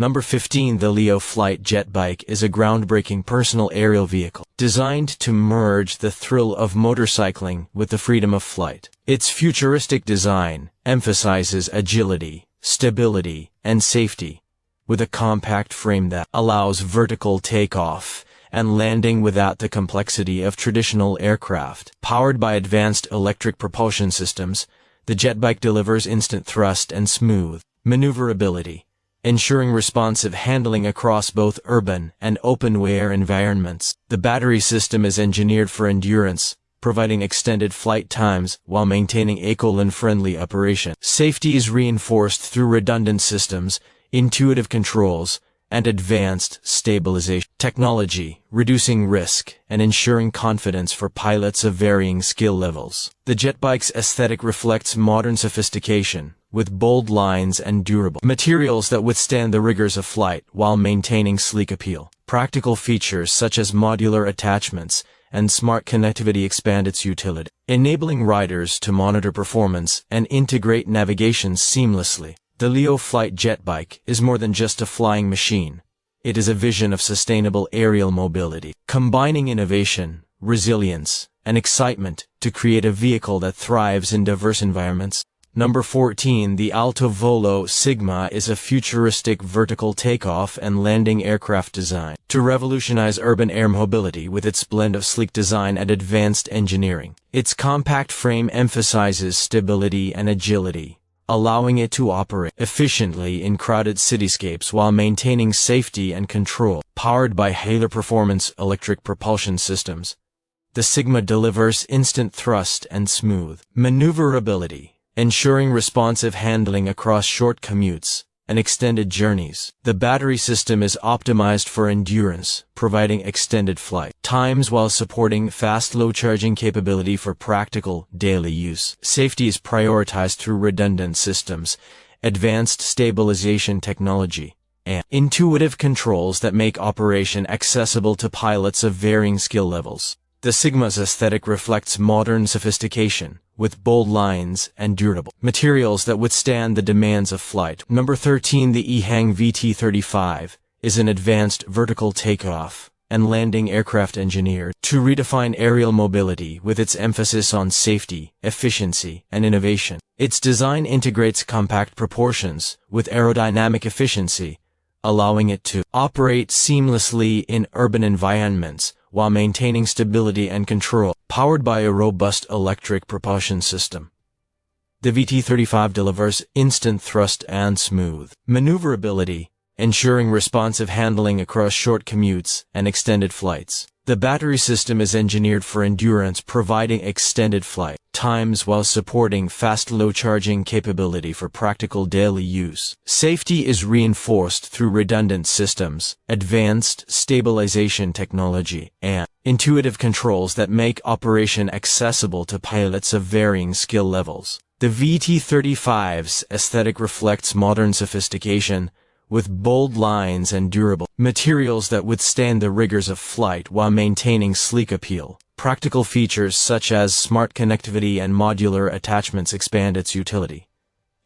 Number 15. The Leo Flight JetBike is a groundbreaking personal aerial vehicle designed to merge the thrill of motorcycling with the freedom of flight. Its futuristic design emphasizes agility, stability, and safety, with a compact frame that allows vertical takeoff and landing without the complexity of traditional aircraft. Powered by advanced electric propulsion systems, the JetBike delivers instant thrust and smooth maneuverability, ensuring responsive handling across both urban and open-air environments. The battery system is engineered for endurance, providing extended flight times while maintaining eco-friendly operation. Safety is reinforced through redundant systems, intuitive controls, and advanced stabilization technology, reducing risk and ensuring confidence for pilots of varying skill levels. The JetBike's aesthetic reflects modern sophistication, with bold lines and durable materials that withstand the rigors of flight while maintaining sleek appeal. Practical features such as modular attachments and smart connectivity expand its utility, enabling riders to monitor performance and integrate navigation seamlessly. The Leo Flight JetBike is more than just a flying machine. It is a vision of sustainable aerial mobility, combining innovation, resilience, and excitement to create a vehicle that thrives in diverse environments. Number 14. The AltoVolo Sigma is a futuristic vertical takeoff and landing aircraft designed to revolutionize urban air mobility with its blend of sleek design and advanced engineering. Its compact frame emphasizes stability and agility, allowing it to operate efficiently in crowded cityscapes while maintaining safety and control. Powered by high-performance electric propulsion systems, the Sigma delivers instant thrust and smooth maneuverability, ensuring responsive handling across short commutes and extended journeys. The battery system is optimized for endurance, providing extended flight times while supporting fast low charging capability for practical daily use. Safety is prioritized through redundant systems, advanced stabilization technology, and intuitive controls that make operation accessible to pilots of varying skill levels. The Sigma's aesthetic reflects modern sophistication, with bold lines and durable materials that withstand the demands of flight. Number 13. The EHang VT35 is an advanced vertical takeoff and landing aircraft engineered to redefine aerial mobility with its emphasis on safety, efficiency, and innovation. Its design integrates compact proportions with aerodynamic efficiency, allowing it to operate seamlessly in urban environments while maintaining stability and control. Powered by a robust electric propulsion system, the VT35 delivers instant thrust and smooth maneuverability, ensuring responsive handling across short commutes and extended flights. The battery system is engineered for endurance, providing extended flight times while supporting fast low charging capability for practical daily use. Safety is reinforced through redundant systems, advanced stabilization technology, and intuitive controls that make operation accessible to pilots of varying skill levels. The VT35's aesthetic reflects modern sophistication, with bold lines and durable materials that withstand the rigors of flight while maintaining sleek appeal. Practical features such as smart connectivity and modular attachments expand its utility,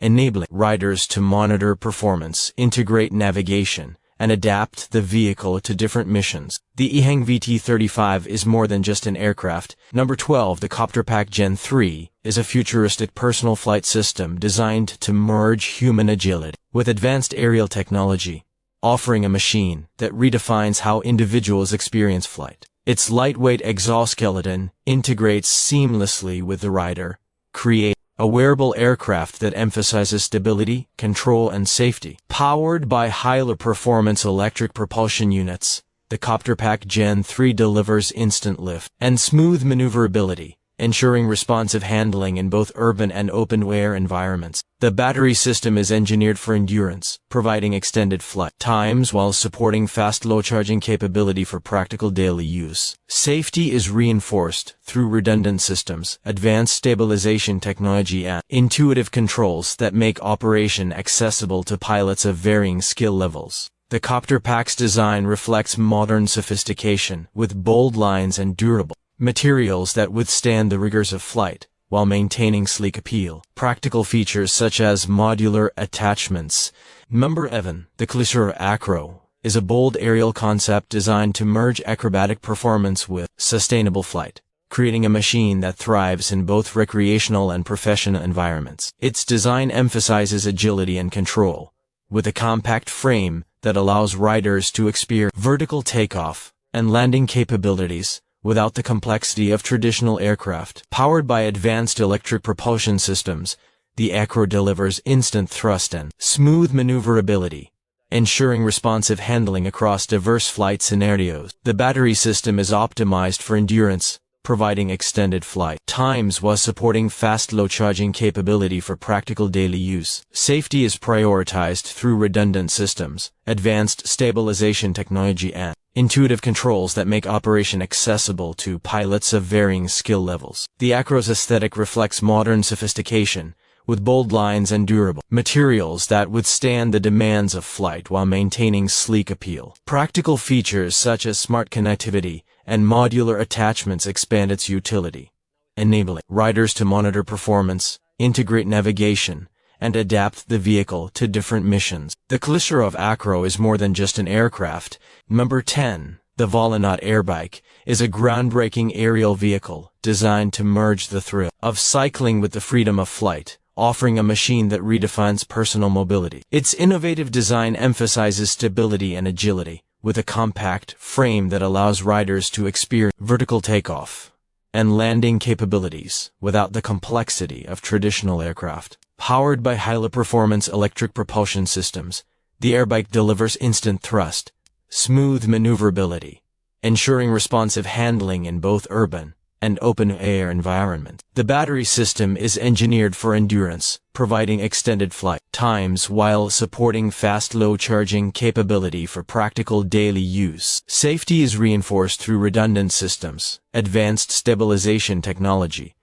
enabling riders to monitor performance, integrate navigation, and adapt the vehicle to different missions. The EHang VT35 is more than just an aircraft. Number 12. The CopterPack Gen 3 is a futuristic personal flight system designed to merge human agility with advanced aerial technology, offering a machine that redefines how individuals experience flight. Its lightweight exoskeleton integrates seamlessly with the rider, creating a wearable aircraft that emphasizes stability, control, and safety. Powered by higher performance electric propulsion units, the CopterPack Gen 3 delivers instant lift and smooth maneuverability, ensuring responsive handling in both urban and open-air environments. The battery system is engineered for endurance, providing extended flight times while supporting fast low-charging capability for practical daily use. Safety is reinforced through redundant systems, advanced stabilization technology, and intuitive controls that make operation accessible to pilots of varying skill levels. The CopterPack's design reflects modern sophistication, with bold lines and durable materials that withstand the rigors of flight while maintaining sleek appeal. Practical features such as modular attachments Number 11. The Klissarov Acro is a bold aerial concept designed to merge acrobatic performance with sustainable flight, creating a machine that thrives in both recreational and professional environments. Its design emphasizes agility and control, with a compact frame that allows riders to experience vertical takeoff and landing capabilities without the complexity of traditional aircraft. Powered by advanced electric propulsion systems, the Acro delivers instant thrust and smooth maneuverability, ensuring responsive handling across diverse flight scenarios. The battery system is optimized for endurance, providing extended flight times while supporting fast low charging capability for practical daily use. Safety is prioritized through redundant systems, advanced stabilization technology, and intuitive controls that make operation accessible to pilots of varying skill levels. The Acro's aesthetic reflects modern sophistication, with bold lines and durable materials that withstand the demands of flight while maintaining sleek appeal. Practical features such as smart connectivity and modular attachments expand its utility, enabling riders to monitor performance, integrate navigation, and adapt the vehicle to different missions. The Klissarov Acro is more than just an aircraft. Number 10. The Volonaut Airbike is a groundbreaking aerial vehicle designed to merge the thrill of cycling with the freedom of flight, offering a machine that redefines personal mobility. Its innovative design emphasizes stability and agility, with a compact frame that allows riders to experience vertical takeoff and landing capabilities without the complexity of traditional aircraft. Powered by high-performance electric propulsion systems, the Airbike delivers instant thrust, smooth maneuverability, ensuring responsive handling in both urban and open-air environments. The battery system is engineered for endurance, providing extended flight times while supporting fast low charging capability for practical daily use. Safety is reinforced through redundant systems, advanced stabilization technology,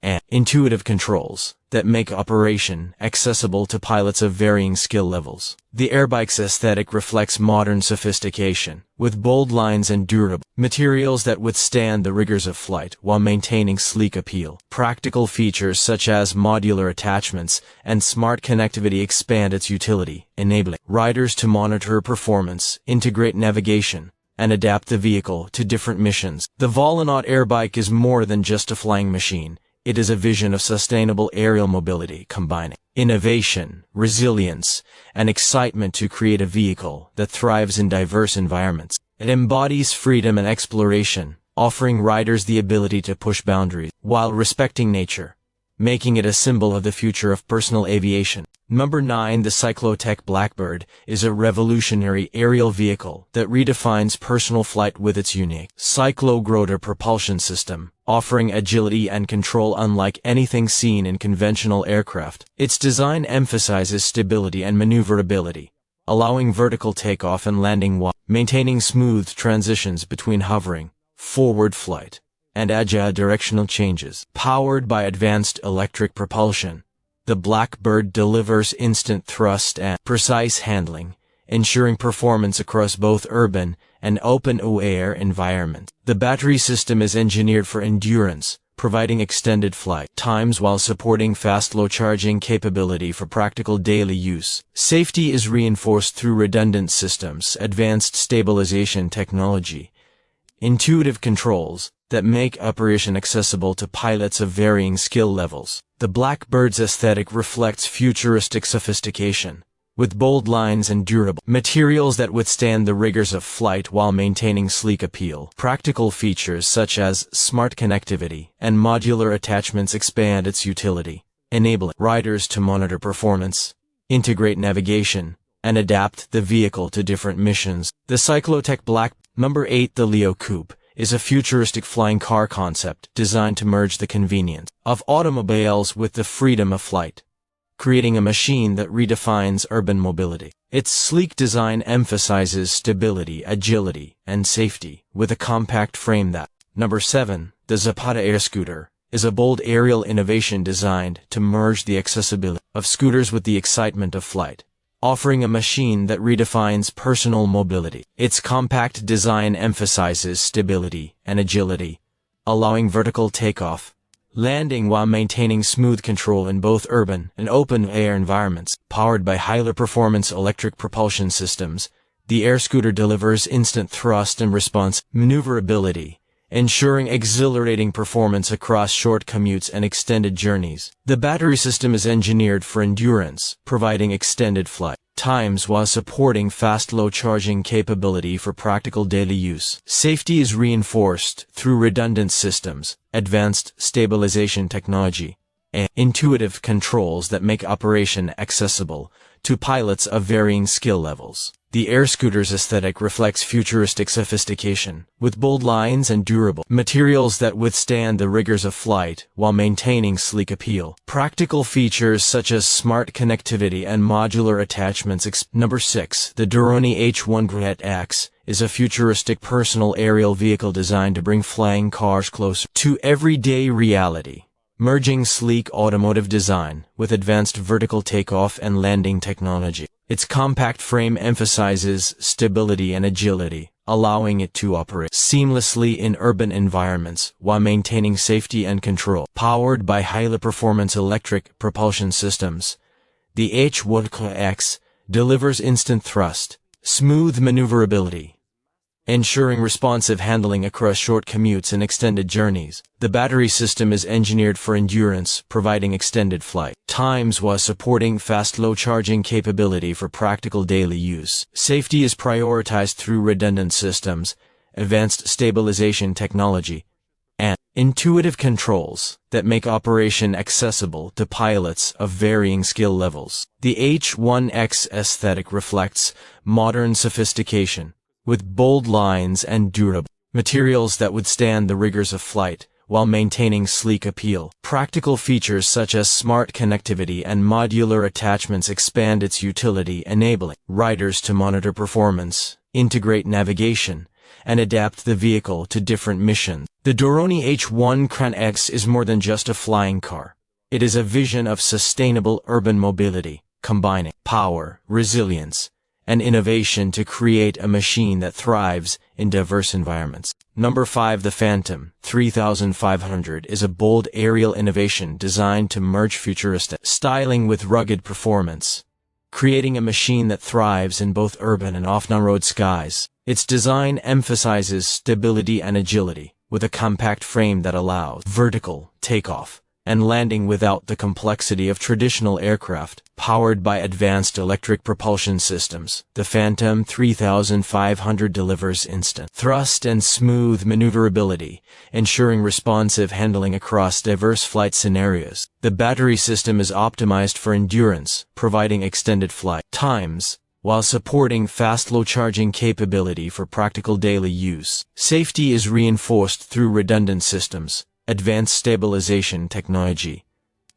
and intuitive controls that make operation accessible to pilots of varying skill levels. The Airbike's aesthetic reflects modern sophistication, with bold lines and durable materials that withstand the rigors of flight while maintaining sleek appeal. Practical features such as modular attachments and smart connectivity expand its utility, enabling riders to monitor performance, integrate navigation, and adapt the vehicle to different missions. The Volonaut Airbike is more than just a flying machine. It is a vision of sustainable aerial mobility, combining innovation, resilience, and excitement to create a vehicle that thrives in diverse environments. It embodies freedom and exploration, offering riders the ability to push boundaries while respecting nature, making it a symbol of the future of personal aviation. Number 9. The CycloTech BlackBird is a revolutionary aerial vehicle that redefines personal flight with its unique cyclo-grotor propulsion system, offering agility and control unlike anything seen in conventional aircraft. Its design emphasizes stability and maneuverability, allowing vertical takeoff and landing while maintaining smooth transitions between hovering, forward flight, and agile directional changes. Powered by advanced electric propulsion, the BlackBird delivers instant thrust and precise handling, ensuring performance across both urban and open-air environments. The battery system is engineered for endurance, providing extended flight times while supporting fast low charging capability for practical daily use. Safety is reinforced through redundant systems, advanced stabilization technology, intuitive controls that make operation accessible to pilots of varying skill levels. The BlackBird's aesthetic reflects futuristic sophistication, with bold lines and durable materials that withstand the rigors of flight while maintaining sleek appeal. Practical features such as smart connectivity and modular attachments expand its utility, enabling riders to monitor performance, integrate navigation, and adapt the vehicle to different missions. The CycloTech Number 8. The Leo Coupe is a futuristic flying car concept designed to merge the convenience of automobiles with the freedom of flight, creating a machine that redefines urban mobility. Its sleek design emphasizes stability, agility, and safety, with a compact frame that. Number 7. The ZAPATA Airscooter is a bold aerial innovation designed to merge the accessibility of scooters with the excitement of flight, offering a machine that redefines personal mobility. Its compact design emphasizes stability and agility, allowing vertical takeoff, landing while maintaining smooth control in both urban and open-air environments. Powered by highly performance electric propulsion systems, the Airscooter delivers instant thrust and response maneuverability, ensuring exhilarating performance across short commutes and extended journeys. The battery system is engineered for endurance, providing extended flight times while supporting fast low charging capability for practical daily use. Safety is reinforced through redundant systems, advanced stabilization technology, and intuitive controls that make operation accessible to pilots of varying skill levels. The Airscooter's aesthetic reflects futuristic sophistication, with bold lines and durable materials that withstand the rigors of flight while maintaining sleek appeal. Practical features such as smart connectivity and modular attachments. Number 6. The Doroni H1-X is a futuristic personal aerial vehicle designed to bring flying cars closer to everyday reality, merging sleek automotive design with advanced vertical takeoff and landing technology. Its compact frame emphasizes stability and agility, allowing it to operate seamlessly in urban environments while maintaining safety and control. Powered by highly performance electric propulsion systems, the H1-X delivers instant thrust, smooth maneuverability, ensuring responsive handling across short commutes and extended journeys. The battery system is engineered for endurance, providing extended flight times while supporting fast low charging capability for practical daily use. Safety is prioritized through redundant systems, advanced stabilization technology, and intuitive controls that make operation accessible to pilots of varying skill levels. The H1-X aesthetic reflects modern sophistication, with bold lines and durable materials that withstand the rigors of flight while maintaining sleek appeal. Practical features such as smart connectivity and modular attachments expand its utility, enabling riders to monitor performance, integrate navigation, and adapt the vehicle to different missions. The Doroni H1-X is more than just a flying car. It is a vision of sustainable urban mobility, combining power, resilience, and innovation to create a machine that thrives in diverse environments. Number 5. The Phantom 3500 is a bold aerial innovation designed to merge futuristic styling with rugged performance, creating a machine that thrives in both urban and off-road skies. Its design emphasizes stability and agility, with a compact frame that allows vertical takeoff and landing without the complexity of traditional aircraft. Powered by advanced electric propulsion systems, the Phantom 3500 delivers instant thrust and smooth maneuverability, ensuring responsive handling across diverse flight scenarios. The battery system is optimized for endurance, providing extended flight times while supporting fast low charging capability for practical daily use. Safety is reinforced through redundant systems, advanced stabilization technology,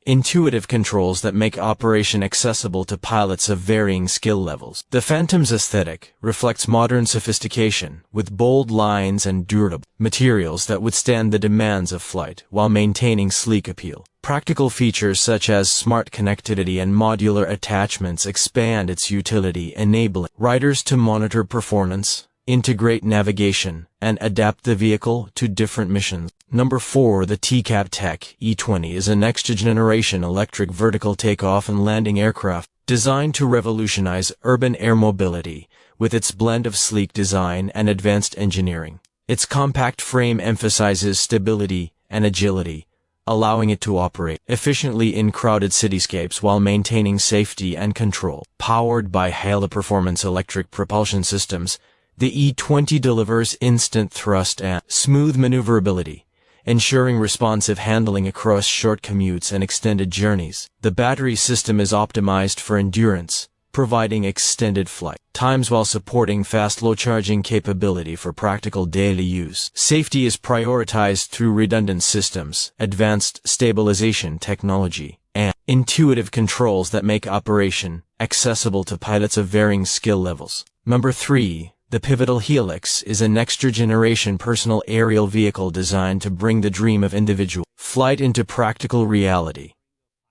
intuitive controls that make operation accessible to pilots of varying skill levels. The Phantom's aesthetic reflects modern sophistication, with bold lines and durable materials that withstand the demands of flight while maintaining sleek appeal. Practical features such as smart connectivity and modular attachments expand its utility, enabling riders to monitor performance, integrate navigation, and adapt the vehicle to different missions. Number 4. The TCab Tech E20 is a next-generation electric vertical takeoff and landing aircraft designed to revolutionize urban air mobility with its blend of sleek design and advanced engineering. Its compact frame emphasizes stability and agility, allowing it to operate efficiently in crowded cityscapes while maintaining safety and control. Powered by high-performance electric propulsion systems, the E20 delivers instant thrust and smooth maneuverability, ensuring responsive handling across short commutes and extended journeys. The battery system is optimized for endurance, providing extended flight times while supporting fast low charging capability for practical daily use. Safety is prioritized through redundant systems, advanced stabilization technology, and intuitive controls that make operation accessible to pilots of varying skill levels. Number 3. The pivotal Helix is a next-generation personal aerial vehicle designed to bring the dream of individual flight into practical reality,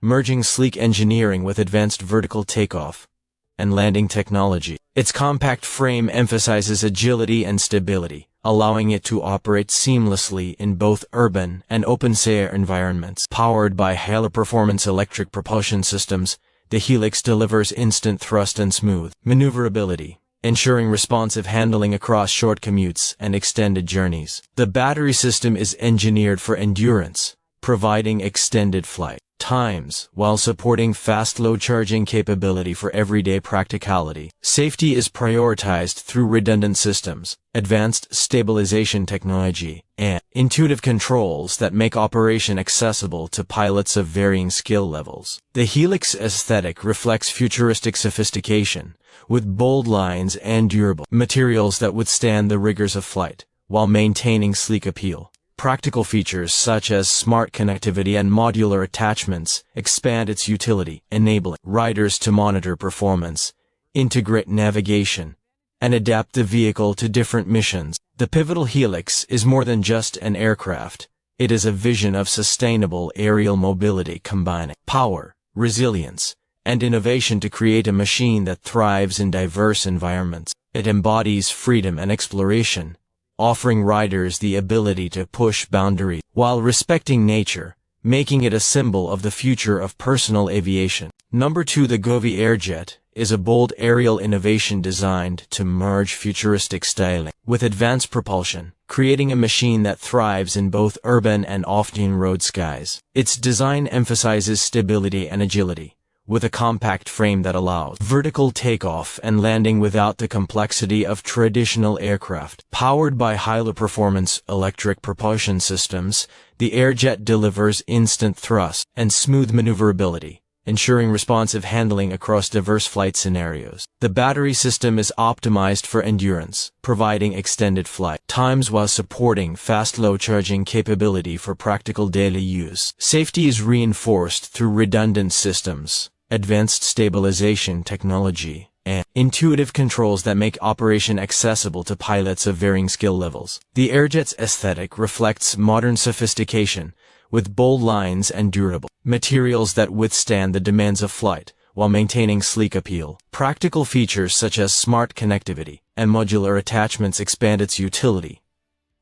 merging sleek engineering with advanced vertical takeoff and landing technology. Its compact frame emphasizes agility and stability, allowing it to operate seamlessly in both urban and open-air environments. Powered by high-performance electric propulsion systems, the Helix delivers instant thrust and smooth maneuverability, ensuring responsive handling across short commutes and extended journeys. The battery system is engineered for endurance, providing extended flight times while supporting fast load charging capability for everyday practicality. Safety is prioritized through redundant systems, advanced stabilization technology, and intuitive controls that make operation accessible to pilots of varying skill levels. The Helix aesthetic reflects futuristic sophistication, with bold lines and durable materials that withstand the rigors of flight, while maintaining sleek appeal. Practical features such as smart connectivity and modular attachments expand its utility, enabling riders to monitor performance, integrate navigation, and adapt the vehicle to different missions. The pivotal Helix is more than just an aircraft. It is a vision of sustainable aerial mobility combining power, resilience, and innovation to create a machine that thrives in diverse environments. It embodies freedom and exploration, offering riders the ability to push boundaries while respecting nature, making it a symbol of the future of personal aviation. Number 2. The Govy Airjet is a bold aerial innovation designed to merge futuristic styling with advanced propulsion, creating a machine that thrives in both urban and off-road skies. Its design emphasizes stability and agility, with a compact frame that allows vertical takeoff and landing without the complexity of traditional aircraft. Powered by high-performance electric propulsion systems, the Airjet delivers instant thrust and smooth maneuverability, ensuring responsive handling across diverse flight scenarios. The battery system is optimized for endurance, providing extended flight times while supporting fast load charging capability for practical daily use. Safety is reinforced through redundant systems, advanced stabilization technology, and intuitive controls that make operation accessible to pilots of varying skill levels. The Airjet's aesthetic reflects modern sophistication, with bold lines and durable materials that withstand the demands of flight, while maintaining sleek appeal. Practical features such as smart connectivity and modular attachments expand its utility,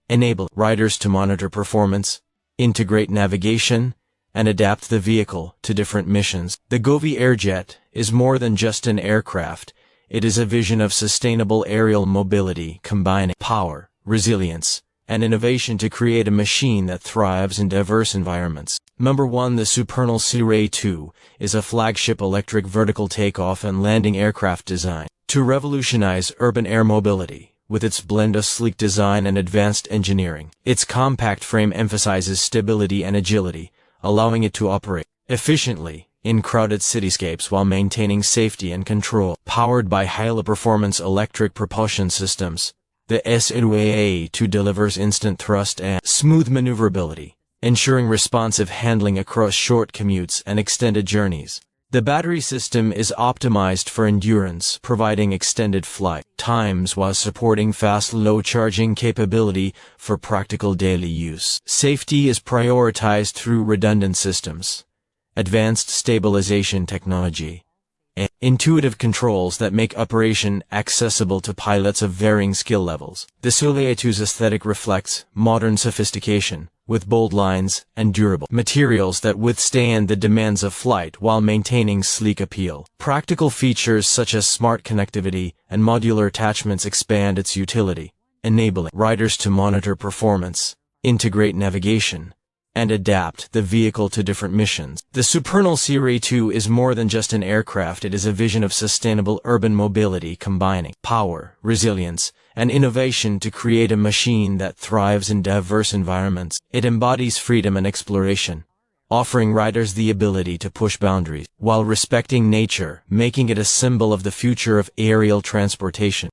enable riders to monitor performance, integrate navigation, and adapt the vehicle to different missions. The Govy Airjet is more than just an aircraft. It is a vision of sustainable aerial mobility combining power, resilience, and innovation to create a machine that thrives in diverse environments. Number 1. The Supernal S-A2 is a flagship electric vertical takeoff and landing aircraft designed to revolutionize urban air mobility. With its blend of sleek design and advanced engineering, its compact frame emphasizes stability and agility, allowing it to operate efficiently in crowded cityscapes while maintaining safety and control. Powered by high-performance electric propulsion systems, the S-A2 delivers instant thrust and smooth maneuverability, ensuring responsive handling across short commutes and extended journeys. The battery system is optimized for endurance, providing extended flight times while supporting fast load charging capability for practical daily use. Safety is prioritized through redundant systems, advanced stabilization technology, and intuitive controls that make operation accessible to pilots of varying skill levels. The S-A2's aesthetic reflects modern sophistication, with bold lines and durable materials that withstand the demands of flight while maintaining sleek appeal. Practical features such as smart connectivity and modular attachments expand its utility, enabling riders to monitor performance, integrate navigation, and adapt the vehicle to different missions. The Supernal S-A2 is more than just an aircraft. It is a vision of sustainable urban mobility combining power, resilience, and innovation to create a machine that thrives in diverse environments. It embodies freedom and exploration, offering riders the ability to push boundaries while respecting nature, making it a symbol of the future of aerial transportation.